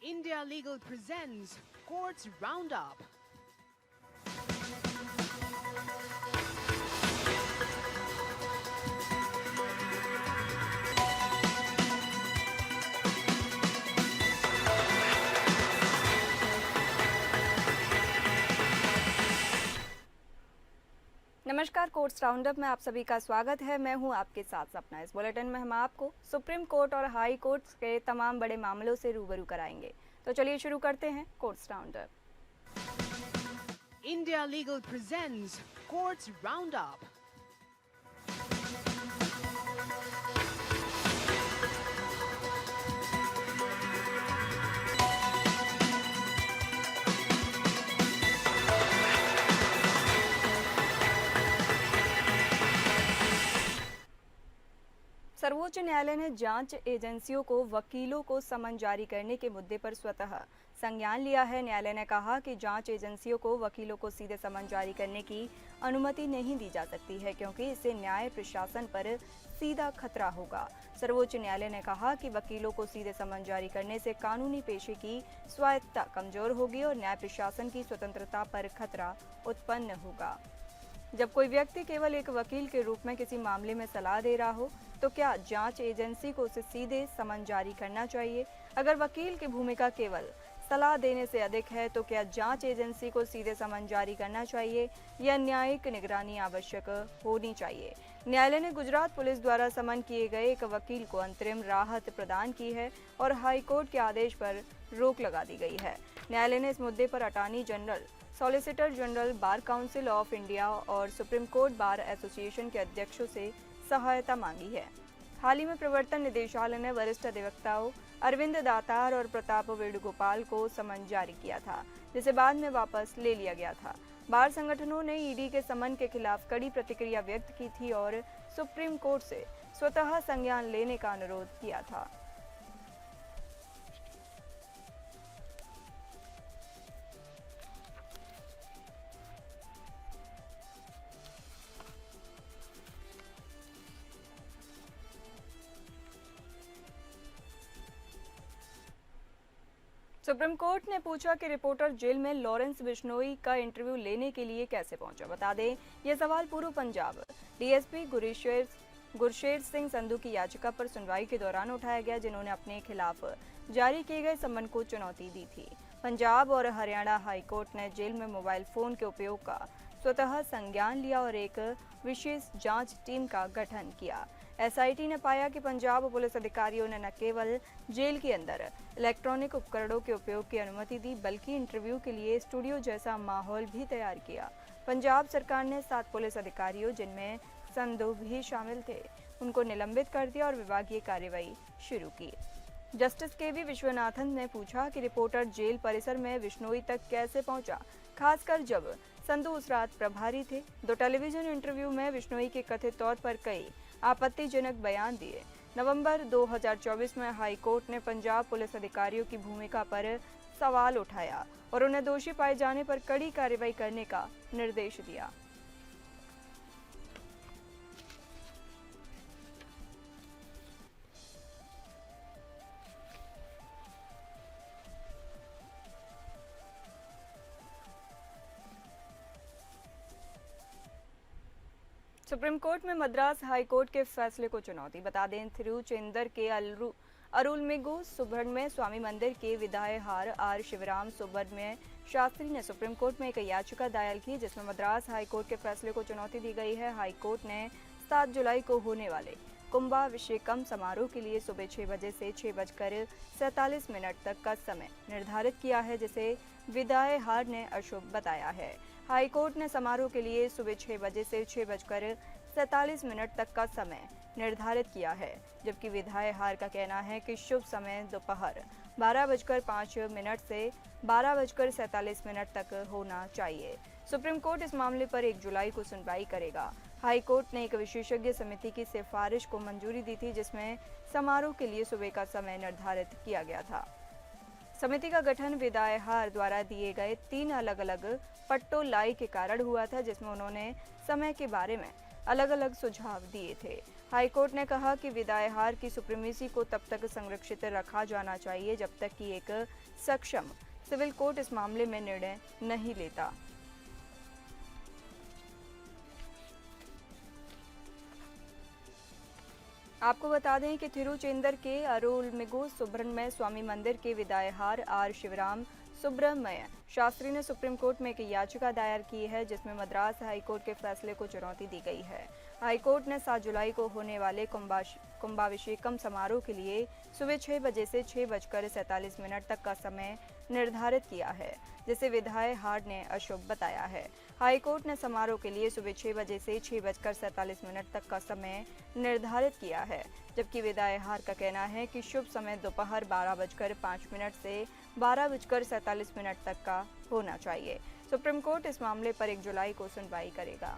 India Legal presents Courts Roundup. नमस्कार, courts roundup में आप सभी का स्वागत है। मैं हूं आपके साथ सपना। इस बुलेटिन में हम आपको सुप्रीम कोर्ट और हाई कोर्ट के तमाम बड़े मामलों से रूबरू कराएंगे। तो चलिए शुरू करते हैं courts roundup. India Legal presents Courts Roundup. सर्वोच्च न्यायालय ने जांच एजेंसियों को वकीलों को समन जारी करने के मुद्दे पर स्वतः संज्ञान लिया है। न्यायालय ने कहा कि जांच एजेंसियों को वकीलों को सीधे समन जारी करने की अनुमति नहीं दी जा सकती है, क्योंकि इससे न्याय प्रशासन पर सीधा खतरा होगा। सर्वोच्च न्यायालय ने कहा कि वकीलों को सीधे समन जारी करने से कानूनी पेशे की स्वायत्तता कमजोर होगी और न्याय प्रशासन की स्वतंत्रता पर खतरा उत्पन्न होगा। जब कोई व्यक्ति केवल एक वकील के रूप में किसी मामले में सलाह दे रहा हो, तो क्या जांच एजेंसी को उसे सीधे समन जारी करना चाहिए? अगर वकील की भूमिका केवल सलाह देने से अधिक है, तो क्या जांच एजेंसी को सीधे समन जारी करना चाहिए या न्यायिक निगरानी आवश्यक होनी चाहिए? न्यायालय ने गुजरात पुलिस द्वारा समन किए गए एक वकील को अंतरिम राहत प्रदान की है और हाईकोर्ट के आदेश पर रोक लगा दी गई है। न्यायालय ने इस मुद्दे पर attorney general, solicitor general, bar council of India और सुप्रीम कोर्ट बार एसोसिएशन के अध्यक्षों से सहायता मांगी है। हाल ही में प्रवर्तन निदेशालय ने वरिष्ठ अधिवक्ताओं अरविंद दातार और प्रताप वेणुगोपाल को समन जारी किया था, जिसे बाद में वापस ले लिया गया था। बार संगठनों ने ईडी के समन के खिलाफ कड़ी प्रतिक्रिया व्यक्त की थी और सुप्रीम कोर्ट से स्वतः संज्ञान लेने का अनुरोध किया था। सुप्रीम कोर्ट ने पूछा कि रिपोर्टर जेल में लॉरेंस बिश्नोई का इंटरव्यू लेने के लिए कैसे पहुंचा। बता दें, यह सवाल पूर्व पंजाब डीएसपी गुरशेर सिंह संधू की याचिका पर सुनवाई के दौरान उठाया गया, जिन्होंने अपने खिलाफ जारी किए गए समन को चुनौती दी थी। पंजाब और हरियाणा हाईकोर्ट ने जेल में मोबाइल फोन के उपयोग का स्वतः संज्ञान लिया और एक विशेष जांच टीम का गठन किया। एसआईटी ने पाया कि पंजाब पुलिस अधिकारियों ने न केवल जेल के अंदर इलेक्ट्रॉनिक उपकरणों के उपयोग की अनुमति दी, बल्कि इंटरव्यू के लिए स्टूडियो जैसा माहौल भी तैयार किया। पंजाब सरकार ने 7 पुलिस अधिकारियों, जिनमें संधू भी शामिल थे, उनको निलंबित कर दिया और विभागीय कार्रवाई शुरू की। जस्टिस केवी विश्वनाथन ने पूछा कि रिपोर्टर जेल परिसर में बिश्नोई तक कैसे पहुंचा, खासकर जब संधू उस रात प्रभारी थे। 2 टेलीविजन इंटरव्यू में बिश्नोई के कथित तौर पर कई आपत्तिजनक बयान दिए। नवंबर 2024 में हाई कोर्ट ने पंजाब पुलिस अधिकारियों की भूमिका पर सवाल उठाया और उन्हें दोषी पाए जाने पर कड़ी कार्रवाई करने का निर्देश दिया। सुप्रीम कोर्ट में मद्रास हाई कोर्ट के फैसले को चुनौती। बता दें, तिरुचेंदर के अरुलमिगु सुब्रह्मण्य स्वामी मंदिर के विधायहार आर शिवराम सुब्रह्मण्य शास्त्री ने सुप्रीम कोर्ट में एक याचिका दायर की, जिसमें मद्रास हाई कोर्ट के फैसले को चुनौती दी गई है। हाई कोर्ट ने 7 जुलाई को होने वाले कुंभाभिषेकम समारोह के लिए सुबह 6 बजे से 6:47 तक का समय निर्धारित किया है, जिसे विधायहार ने अशुभ बताया है। हाई कोर्ट ने समारोह के लिए सुबह 6 बजे से 6:47 तक का समय निर्धारित किया है, जबकि विधायहार का कहना है कि शुभ समय दोपहर 12:05 से 12:47 तक होना चाहिए। सुप्रीम कोर्ट इस मामले पर 1 जुलाई को सुनवाई करेगा। हाई कोर्ट ने एक विशेषज्ञ समिति की सिफारिश को मंजूरी दी थी, जिसमें समारोह के लिए सुबह का समय निर्धारित किया गया था। समिति का गठन विधायहार द्वारा दिए गए 3 अलग-अलग पट्टों लाई के कारण हुआ था, जिसमें उन्होंने समय के बारे में अलग अलग सुझाव दिए थे। हाईकोर्ट ने कहा कि विदायहार की सुप्रीमेसी को तब तक संरक्षित रखा जाना चाहिए जब तक कि एक सक्षम सिविल कोर्ट इस मामले में निर्णय नहीं लेता। आपको बता दें कि थिरुचेंदर के अरुलमिगु सुब्रह्मण्य स्वामी मंदिर के विदायहार आर शिवराम सुब्रह्मण्य शास्त्री ने सुप्रीम कोर्ट में एक याचिका दायर की है जिसमें मद्रास हाईकोर्ट के फैसले को चुनौती दी गई है। हाईकोर्ट ने 7 जुलाई को होने वाले कुंभाभिषेकम समारोह के लिए सुबह 6 बजे से 6:47 तक का समय निर्धारित किया है, जिसे विदायहार ने अशुभ बताया है। हाईकोर्ट ने समारोह के लिए सुबह 6 बजे से 6:47 तक का समय निर्धारित किया है, जबकि विदायहार का कहना है कि शुभ समय दोपहर 12:05 से 12:47 तक का होना चाहिए। सुप्रीम कोर्ट इस मामले पर 1 जुलाई को सुनवाई करेगा।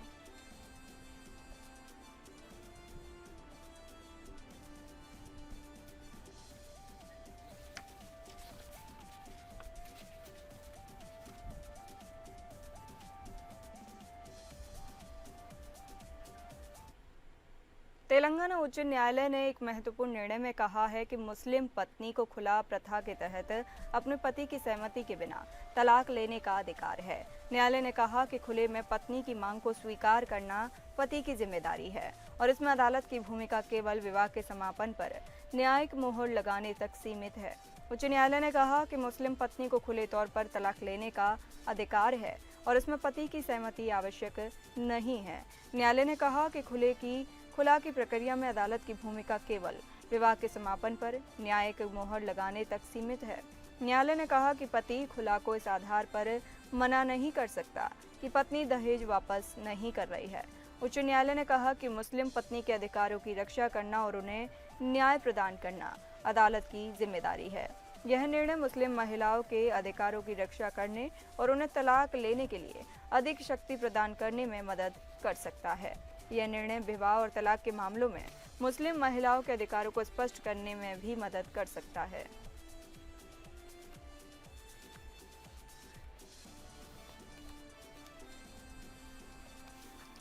तेलंगाना उच्च न्यायालय ने एक महत्वपूर्ण निर्णय में कहा है कि मुस्लिम पत्नी को खुला प्रथा के तहत अपने पति की सहमति के बिना तलाक लेने का अधिकार है। न्यायालय ने कहा कि खुले में पत्नी की मांग को स्वीकार करना पति की जिम्मेदारी है और इसमें अदालत की भूमिका केवल विवाह के समापन पर न्यायिक मोहर लगाने तक सीमित है। उच्च न्यायालय ने कहा कि मुस्लिम पत्नी को खुले तौर पर तलाक लेने का अधिकार है और इसमें पति की सहमति आवश्यक नहीं है। न्यायालय ने कहा कि खुला की प्रक्रिया में अदालत की भूमिका केवल विवाह के समापन पर न्यायिक मोहर लगाने तक सीमित है। न्यायालय ने कहा कि पति खुला को इस आधार पर मना नहीं कर सकता कि पत्नी दहेज वापस नहीं कर रही है। उच्च न्यायालय ने कहा कि मुस्लिम पत्नी के अधिकारों की रक्षा करना और उन्हें न्याय प्रदान करना अदालत की जिम्मेदारी है। यह निर्णय मुस्लिम महिलाओं के अधिकारों की रक्षा करने और उन्हें तलाक लेने के लिए अधिक शक्ति प्रदान करने में मदद कर सकता है। यह निर्णय विवाह और तलाक के मामलों में मुस्लिम महिलाओं के अधिकारों को स्पष्ट करने में भी मदद कर सकता है।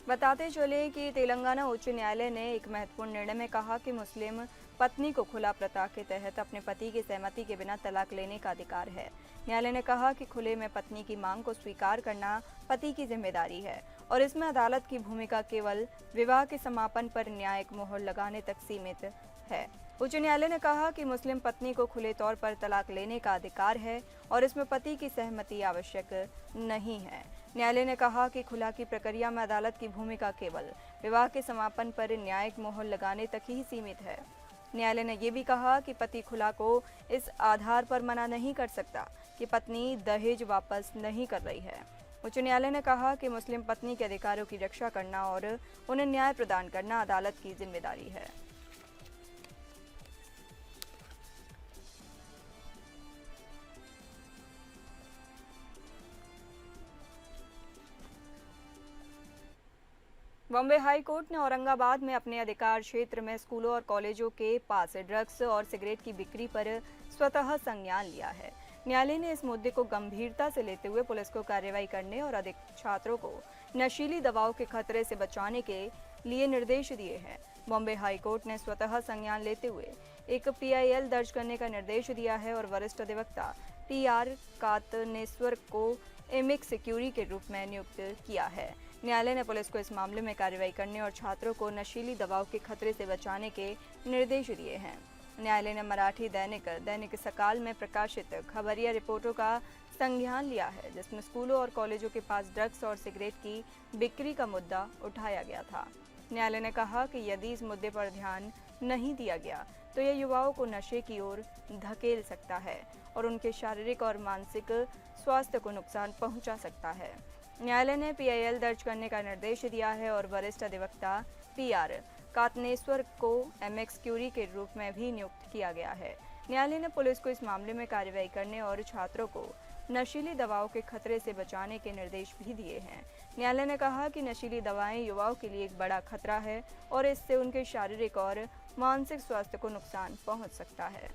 बताते चले कि तेलंगाना उच्च न्यायालय ने एक महत्वपूर्ण निर्णय में कहा कि मुस्लिम पत्नी को खुला प्रथा के तहत अपने पति की सहमति के बिना तलाक लेने का अधिकार है। न्यायालय ने कहा कि खुले में पत्नी की मांग को स्वीकार करना पति की जिम्मेदारी है और इसमें अदालत की भूमिका केवल विवाह के समापन पर न्यायिक मोहर लगाने तक सीमित है। उच्च न्यायालय ने कहा कि मुस्लिम पत्नी को खुले तौर पर तलाक लेने का अधिकार है और इसमें पति की सहमति आवश्यक नहीं है। न्यायालय ने कहा कि खुला की प्रक्रिया में अदालत की भूमिका केवल विवाह के समापन पर न्यायिक मोहर लगाने तक ही सीमित है। न्यायालय ने यह भी कहा कि पति खुला को इस आधार पर मना नहीं कर सकता कि पत्नी दहेज वापस नहीं कर रही है। उच्च न्यायालय ने कहा कि मुस्लिम पत्नी के अधिकारों की रक्षा करना और उन्हें न्याय प्रदान करना अदालत की जिम्मेदारी है। बॉम्बे हाई कोर्ट ने औरंगाबाद में अपने अधिकार क्षेत्र में स्कूलों और कॉलेजों के पास ड्रग्स और सिगरेट की बिक्री पर स्वतः संज्ञान लिया है। न्यायालय ने इस मुद्दे को गंभीरता से लेते हुए पुलिस को कार्रवाई करने और अधिक छात्रों को नशीली दवाओं के खतरे से बचाने के लिए निर्देश दिए हैं। बॉम्बे हाई कोर्ट ने स्वतः संज्ञान लेते हुए एक PIL दर्ज करने का निर्देश दिया है और वरिष्ठ अधिवक्ता PR कातनेश्वर को एमिक्स क्यूरी के रूप में नियुक्त किया है। न्यायालय ने पुलिस को इस मामले में कार्रवाई करने और छात्रों को नशीली दवाओं के खतरे से बचाने के निर्देश दिए हैं। न्यायालय ने मराठी दैनिक सकाल में प्रकाशित खबरिया रिपोर्टों का संज्ञान लिया है, जिसमें स्कूलों और कॉलेजों के पास ड्रग्स और सिगरेट की बिक्री का मुद्दा उठाया गया था। न्यायालय ने कहा कि यदि इस मुद्दे पर ध्यान नहीं दिया गया तो यह युवाओं को नशे की ओर धकेल सकता है और उनके शारीरिक और मानसिक स्वास्थ्य को नुकसान पहुंचा सकता है। न्यायालय ने PIL दर्ज करने का निर्देश दिया है और वरिष्ठ अधिवक्ता PR कातनेश्वर को MX क्यूरी के रूप में भी नियुक्त किया गया है। न्यायालय ने पुलिस को इस मामले में कार्रवाई करने और छात्रों को नशीली दवाओं के खतरे से बचाने के निर्देश भी दिए हैं। न्यायालय ने कहा कि नशीली दवाएं युवाओं के लिए एक बड़ा खतरा है और इससे उनके शारीरिक और मानसिक स्वास्थ्य को नुकसान पहुंच सकता है।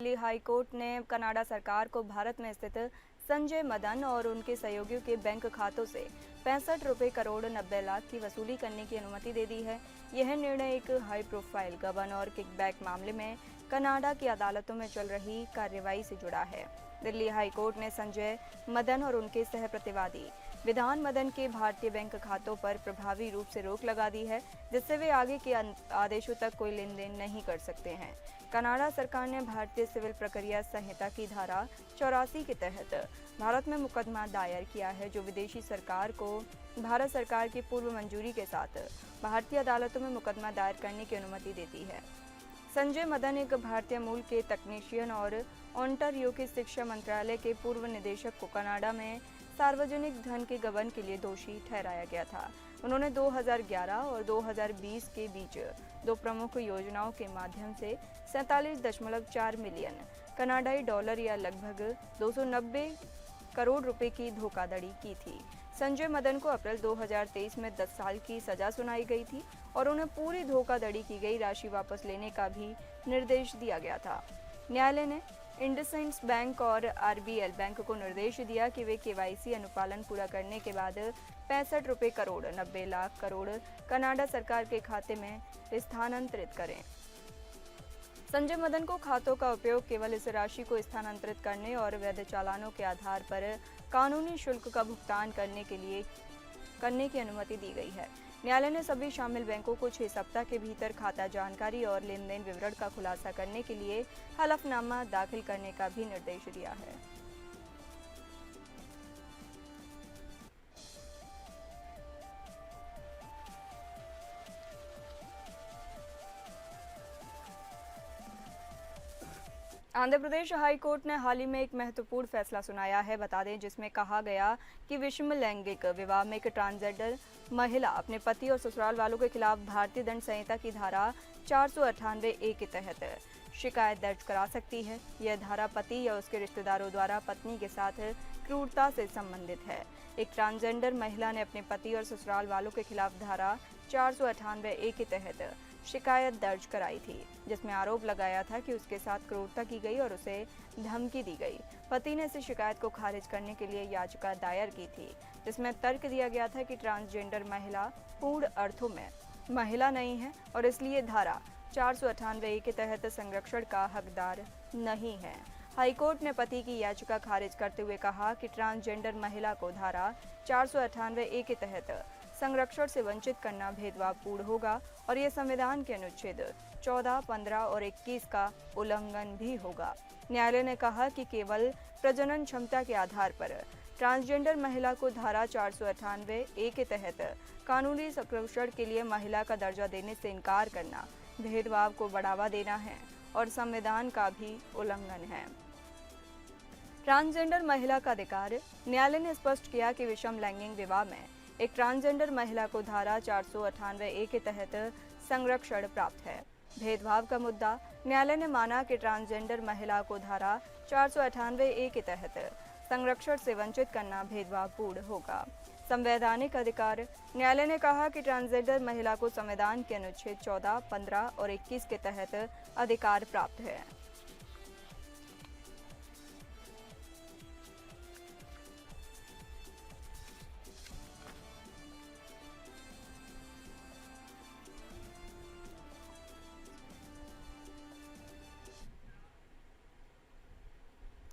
दिल्ली हाई कोर्ट ने कनाडा सरकार को भारत में स्थित संजय मदन और उनके सहयोगियों के बैंक खातों से 65 रुपये करोड़ 90 लाख की वसूली करने की अनुमति दे दी है। यह निर्णय एक हाई प्रोफाइल गबन और किकबैक मामले में कनाडा की अदालतों में चल रही कार्रवाई से जुड़ा है। दिल्ली हाई कोर्ट ने संजय मदन और उनके सह प्रतिवादी विधान मदन के भारतीय बैंक खातों पर प्रभावी रूप से रोक लगा दी है, जिससे वे आगे के आदेशों तक कोई लेन देन नहीं कर सकते हैं। कनाडा सरकार ने भारतीय सिविल प्रक्रिया संहिता की धारा 84 के तहत भारत में मुकदमा दायर किया है, जो विदेशी सरकार को भारत सरकार की पूर्व मंजूरी के साथ भारतीय अदालतों में मुकदमा दायर करने की अनुमति देती है। संजय मदन एक भारतीय मूल के तकनीशियन और ओंटारियो के शिक्षा मंत्रालय के पूर्व निदेशक को कनाडा में सार्वजनिक धन के गबन के लिए दोषी ठहराया गया था। उन्होंने 2011 और 2020 के बीच दो प्रमुख योजनाओं के माध्यम से 47.4 मिलियन कनाडाई डॉलर या लगभग 290 करोड़ रुपए की धोखाधड़ी की थी। संजय मदन को अप्रैल 2023 में 10 साल की सजा सुनाई गई थी और उन्हें पूरी धोखाधड़ी की गई राशि वापस लेने का भी निर्देश दिया गया था। न्यायालय ने इंडसइंड बैंक और आरबीएल बैंक को निर्देश दिया कि वे केवाईसी अनुपालन पूरा करने के बाद 65 रुपये करोड़ 90 लाख करोड़ कनाडा सरकार के खाते में स्थानांतरित करें। संजय मदन को खातों का उपयोग केवल इस राशि को स्थानांतरित करने और वैध चालानों के आधार पर कानूनी शुल्क का भुगतान करने की अनुमति दी गई है। न्यायालय ने सभी शामिल बैंकों को 6 सप्ताह के भीतर खाता जानकारी और लेन देन विवरण का खुलासा करने के लिए हलफनामा दाखिल करने का भी निर्देश दिया है। आंध्र प्रदेश हाई कोर्ट ने हाल ही में एक महत्वपूर्ण फैसला सुनाया है, बता दें, जिसमें कहा गया कि विषम लैंगिक विवाह में एक ट्रांसजेंडर महिला अपने पति और ससुराल वालों के खिलाफ भारतीय दंड संहिता की धारा 498A के तहत शिकायत दर्ज करा सकती है। यह धारा पति या उसके रिश्तेदारों द्वारा पत्नी के साथ क्रूरता से संबंधित है। एक ट्रांसजेंडर महिला ने अपने पति और ससुराल वालों के खिलाफ धारा 498A के तहत शिकायत दर्ज कराई थी, जिसमें आरोप लगाया था कि उसके साथ क्रूरता की गई और उसे धमकी दी गई। पति ने इस शिकायत को खारिज करने के लिए याचिका दायर की थी, जिसमें तर्क दिया गया था कि ट्रांसजेंडर महिला पूर्ण अर्थों में महिला नहीं है और इसलिए धारा 498A के तहत संरक्षण का हकदार नहीं है। हाईकोर्ट ने पति की याचिका खारिज करते हुए कहा कि ट्रांसजेंडर महिला को धारा 498A के तहत संरक्षण से वंचित करना भेदभावपूर्ण होगा और ये संविधान के अनुच्छेद 14, 15 और 21 का उल्लंघन भी होगा। न्यायालय ने कहा कि केवल प्रजनन क्षमता के आधार पर ट्रांसजेंडर महिला को धारा 498A के तहत कानूनी संरक्षण के लिए महिला का दर्जा देने से इनकार करना भेदभाव को बढ़ावा देना है और संविधान का भी उल्लंघन है। ट्रांसजेंडर महिला का अधिकार। न्यायालय ने स्पष्ट किया कि विषम लैंगिक विवाह में एक ट्रांसजेंडर महिला को धारा 498A के तहत संरक्षण प्राप्त है। भेदभाव का मुद्दा। न्यायालय ने माना कि ट्रांसजेंडर महिला को धारा 498A के तहत संरक्षण से वंचित करना भेदभावपूर्ण होगा। संवैधानिक अधिकार। न्यायालय ने कहा कि ट्रांसजेंडर महिला को संविधान के अनुच्छेद 14, 15 और 21 के तहत अधिकार प्राप्त है।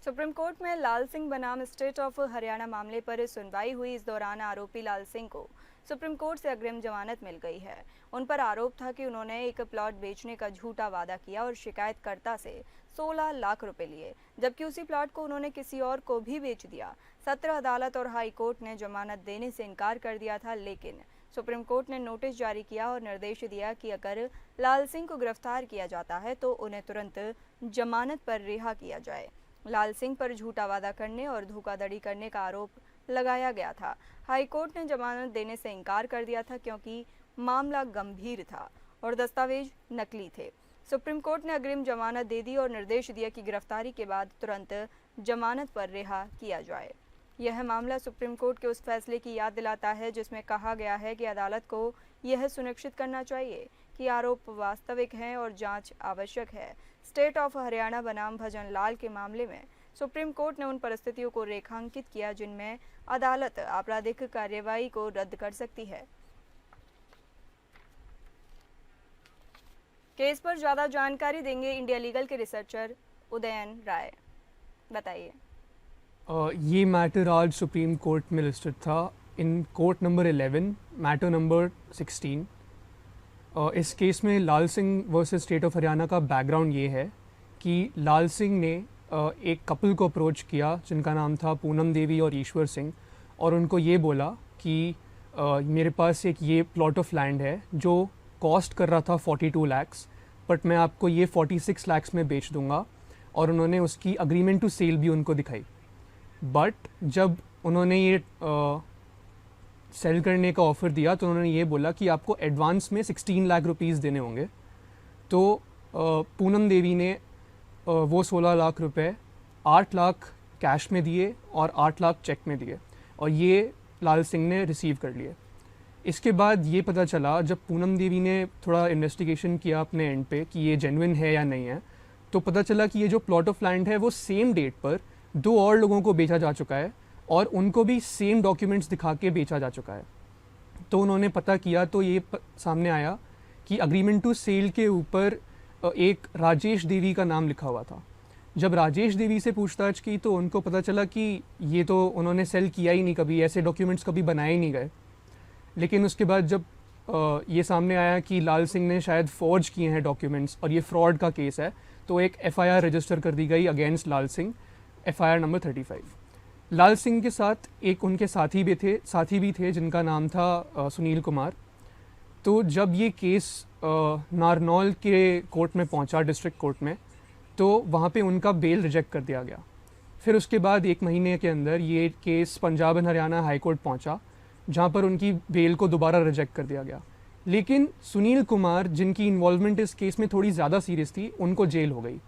सुप्रीम कोर्ट में लाल सिंह बनाम स्टेट ऑफ हरियाणा मामले पर सुनवाई हुई। इस दौरान आरोपी लाल सिंह को सुप्रीम कोर्ट से अग्रिम जमानत मिल गई है। उन पर आरोप था कि उन्होंने एक प्लॉट बेचने का झूठा वादा किया और शिकायतकर्ता से 16 लाख रुपए लिए, जबकि उसी प्लॉट को उन्होंने किसी और को भी बेच दिया। सत्र अदालत और हाई कोर्ट ने जमानत देने से इनकार कर दिया था, लेकिन सुप्रीम कोर्ट ने नोटिस जारी किया और निर्देश दिया कि अगर लाल सिंह को गिरफ्तार किया जाता है तो उन्हें तुरंत जमानत पर रिहा किया जाए। लाल सिंह पर झूठा वादा करने और धोखाधड़ी करने का आरोप लगाया गया था। हाई कोर्ट ने जमानत देने से इनकार कर दिया था क्योंकि मामला गंभीर था और दस्तावेज नकली थे। सुप्रीम कोर्ट ने अग्रिम जमानत दे दी और निर्देश दिया कि गिरफ्तारी के बाद तुरंत जमानत पर रिहा किया जाए। यह मामला सुप्रीम कोर्ट के उस फैसले की याद दिलाता है जिसमें कहा गया है कि अदालत को यह सुनिश्चित करना चाहिए कि आरोप वास्तविक हैं और जांच आवश्यक है। स्टेट ऑफ हरियाणा बनाम भजन लाल के मामले में सुप्रीम कोर्ट ने उन परिस्थितियों को रेखांकित किया जिनमें अदालत आपराधिक कार्यवाही को रद्द कर सकती है। केस पर ज़्यादा जानकारी देंगे इंडिया लीगल के रिसर्चर उदयन राय। बताइए। ये मैटर आज सुप्रीम कोर्ट में लिस्टेड था in court number 11 matter number 16। इस केस में Lal Singh versus State of Haryana का बैकग्राउंड ये है कि लाल सिंह ने एक कपल को अप्रोच किया जिनका नाम था पूनम देवी और ईश्वर सिंह, और उनको ये बोला कि मेरे पास एक ये प्लॉट ऑफ लैंड है जो कॉस्ट कर रहा था 42 लाख्स, बट मैं आपको ये 46 लाख्स में बेच दूंगा, और उन्होंने उसकी अग्रीमेंट टू सेल भी उनको दिखाई। बट जब उन्होंने ये सेल करने का ऑफ़र दिया तो उन्होंने ये बोला कि आपको एडवांस में 16 लाख रुपीस देने होंगे। तो पूनम देवी ने वो 16 लाख रुपए 8 लाख कैश में दिए और 8 लाख चेक में दिए, और ये लाल सिंह ने रिसीव कर लिए। इसके बाद ये पता चला जब पूनम देवी ने थोड़ा इन्वेस्टिगेशन किया अपने एंड पे कि ये जेन्युइन है या नहीं है, तो पता चला कि ये जो प्लॉट ऑफ लैंड है वो सेम डेट पर 2 और लोगों को बेचा जा चुका है और उनको भी सेम डॉक्यूमेंट्स दिखा के बेचा जा चुका है। तो उन्होंने पता किया तो ये सामने आया कि अग्रीमेंट टू सेल के ऊपर एक राजेश देवी का नाम लिखा हुआ था। जब राजेश देवी से पूछताछ की तो उनको पता चला कि ये तो उन्होंने सेल किया ही नहीं, कभी ऐसे डॉक्यूमेंट्स कभी बनाए ही नहीं गए। लेकिन उसके बाद जब ये सामने आया कि लाल सिंह ने शायद फॉर्ज किए हैं डॉक्यूमेंट्स और ये फ्रॉड का केस है, तो एक FIR रजिस्टर कर दी गई अगेंस्ट लाल सिंह, FIR नंबर 35। लाल सिंह के साथ एक उनके साथी भी थे जिनका नाम था सुनील कुमार। तो जब ये केस नारनौल के कोर्ट में पहुंचा, डिस्ट्रिक्ट कोर्ट में, तो वहाँ पे उनका बेल रिजेक्ट कर दिया गया। फिर उसके बाद 1 महीने के अंदर ये case Punjab and Haryana high court पहुँचा, जहाँ पर उनकी बेल को दोबारा रिजेक्ट कर दिया गया। लेकिन सुनील कुमार, जिनकी इन्वॉल्वमेंट इस केस में थोड़ी ज़्यादा सीरियस थी, उनको जेल हो गई,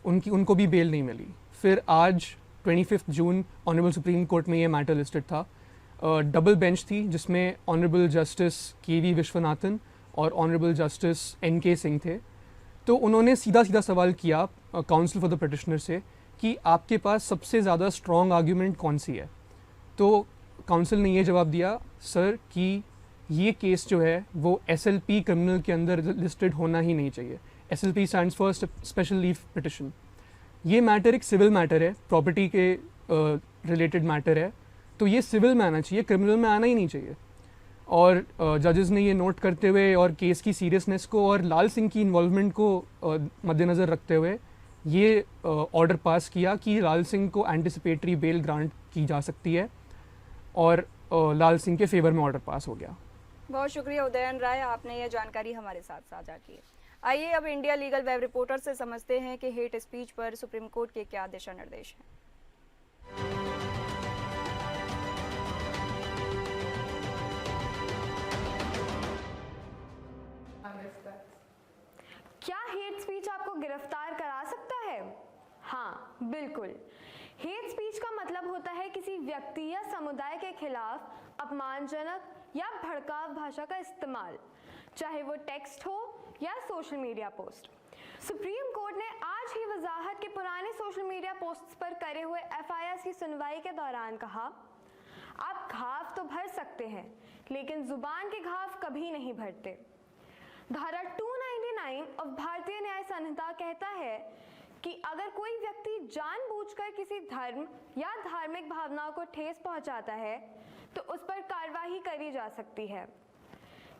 उनको भी बेल नहीं मिली। फिर आज 25 जून ऑनरेबल सुप्रीम कोर्ट में ये मैटर लिस्टेड था। डबल बेंच थी जिसमें ऑनरेबल जस्टिस KV विश्वनाथन और ऑनरेबल जस्टिस NK सिंह थे। तो उन्होंने सीधा सवाल किया काउंसिल फॉर द पिटिशनर से कि आपके पास सबसे ज़्यादा स्ट्रॉन्ग आर्ग्यूमेंट कौन सी है। तो काउंसिल ने ये जवाब दिया, सर, कि ये केस जो है वो SLP क्रिमिनल के अंदर लिस्टेड होना ही नहीं चाहिए। SLP stands for special leave petition. ये मैटर एक सिविल मैटर है, प्रॉपर्टी के रिलेटेड मैटर है, तो ये सिविल में आना चाहिए, क्रिमिनल में आना ही नहीं चाहिए। और जजेस ने ये नोट करते हुए और केस की सीरियसनेस को और लाल सिंह की इन्वॉल्वमेंट को मद्देनज़र रखते हुए ये ऑर्डर पास किया कि लाल सिंह को एंटिसिपेटरी बेल ग्रांट की जा सकती है, और लाल सिंह के फेवर में ऑर्डर पास हो गया। बहुत शुक्रिया उदयन राय, आपने ये जानकारी हमारे साथ साझा की। आइए अब इंडिया लीगल वेब रिपोर्टर से समझते हैं कि हेट स्पीच पर सुप्रीम कोर्ट के क्या दिशा निर्देश हैं। क्या हेट स्पीच आपको गिरफ्तार करा सकता है? हाँ, बिल्कुल। हेट स्पीच का मतलब होता है किसी व्यक्ति या समुदाय के खिलाफ अपमानजनक या भड़काऊ भाषा का इस्तेमाल, चाहे वो टेक्स्ट हो या social media post. Supreme Court ने आज ही वजाहत के पुराने सोशल मीडिया पोस्ट्स पर करे हुए FIR की सुनवाई के दौरान कहा, आप घाव तो भर सकते हैं लेकिन जुबान के घाव कभी नहीं भरते। धारा 299 ऑफ भारतीय न्याय संहिता कहता है कि अगर कोई व्यक्ति जानबूझकर किसी धर्म या धार्मिक भावनाओं को ठेस पहुंचाता है तो उस पर कार्रवाई करी जा सकती है।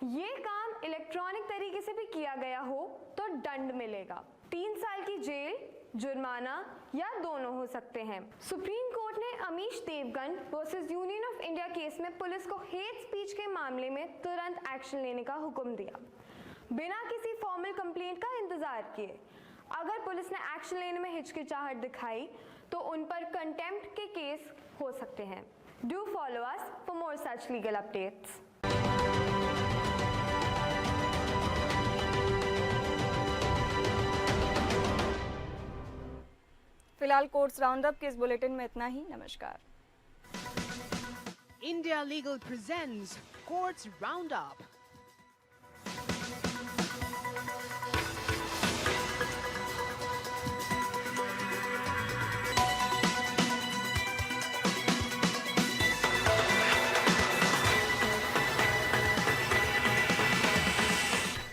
ये काम इलेक्ट्रॉनिक तरीके से भी किया गया हो तो दंड मिलेगा, 3 साल की जेल, जुर्माना या दोनों हो सकते हैं। सुप्रीम कोर्ट ने Amish Devgan versus Union of India case में पुलिस को हेट स्पीच के मामले में तुरंत एक्शन लेने का हुक्म दिया, बिना किसी फॉर्मल कंप्लेंट का इंतजार किए। अगर पुलिस ने एक्शन लेने में हिचकिचाहट दिखाई तो उन पर कंटेम्प्ट के केस हो सकते हैं। Do follow us for more such legal updates. फिलहाल कोर्ट्स राउंड अप के इस बुलेटिन में इतना ही। नमस्कार। India Legal presents Courts Roundup.